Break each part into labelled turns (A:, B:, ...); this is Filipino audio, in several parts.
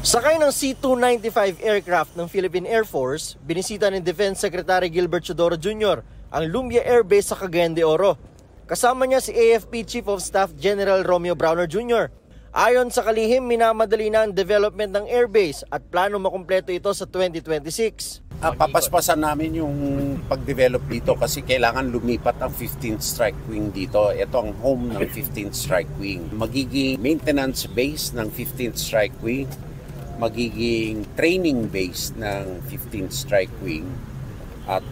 A: Sakay ng C-295 aircraft ng Philippine Air Force, binisita ni Defense Secretary Gilbert Chodoro Jr. ang Lumbia Air Base sa Cagayan de Oro. Kasama niya si AFP Chief of Staff General Romeo Browner Jr. Ayon sa kalihim, minamadali na ang development ng airbase at plano makumpleto ito sa 2026.
B: Papaspasan namin yung pag-develop dito kasi kailangan lumipat ang 15th Strike Wing dito. Ito ang home ng 15th Strike Wing. Magiging maintenance base ng 15th Strike Wing, magiging training base ng 15th Strike Wing at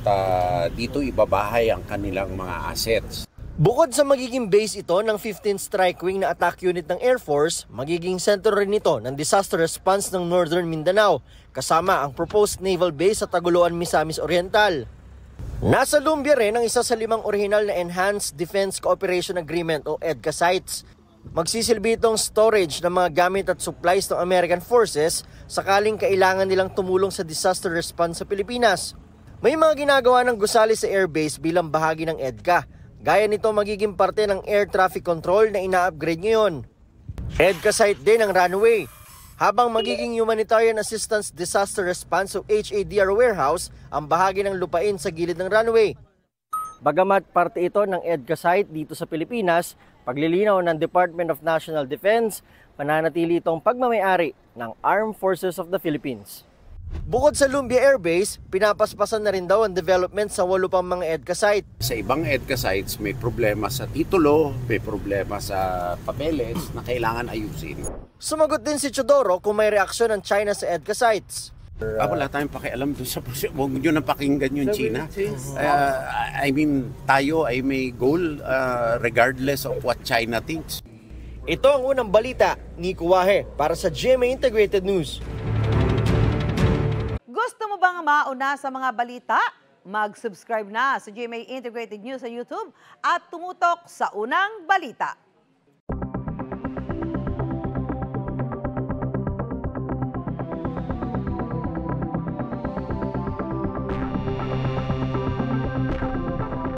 B: dito ibabahay ang kanilang mga assets.
A: Bukod sa magiging base ito ng 15th Strike Wing na attack unit ng Air Force, magiging sentro rin ito ng disaster response ng Northern Mindanao, kasama ang proposed naval base sa Taguluan, Misamis Oriental. Nasa Lumbia rin ang isa sa 5 orihinal na Enhanced Defense Cooperation Agreement o EDCA sites. Magsisilbi itong storage ng mga gamit at supplies ng American Forces sakaling kailangan nilang tumulong sa disaster response sa Pilipinas. May mga ginagawa ng gusali sa airbase bilang bahagi ng EDCA. Gaya nito magiging parte ng air traffic control na ina-upgrade ngayon. EDCA site din ang runway. Habang magiging Humanitarian Assistance Disaster Response o HADR warehouse ang bahagi ng lupain sa gilid ng runway. Bagamat parte ito ng EDCA site dito sa Pilipinas, paglilinaw ng Department of National Defense, mananatili itong pagmamayari ng Armed Forces of the Philippines. Bukod sa Lumbia Air Base, pinapaspasan na rin daw ang development sa 8 pang mga EDCA site.
B: Sa ibang EDCA sites may problema sa titulo, may problema sa papeles na kailangan ayusin.
A: Sumagot din si Chodoro kung may reaksyon ng China sa EDCA sites.
B: Wala tayong pakialam doon sa huwag nyo nang pakinggan yung China. I mean, tayo ay may goal regardless of what China thinks.
A: Ito ang unang balita ni Kuwahe para sa GMA Integrated News.
C: Gusto mo bang mauna sa mga balita? Mag-subscribe na sa GMA Integrated News sa YouTube at tumutok sa unang balita.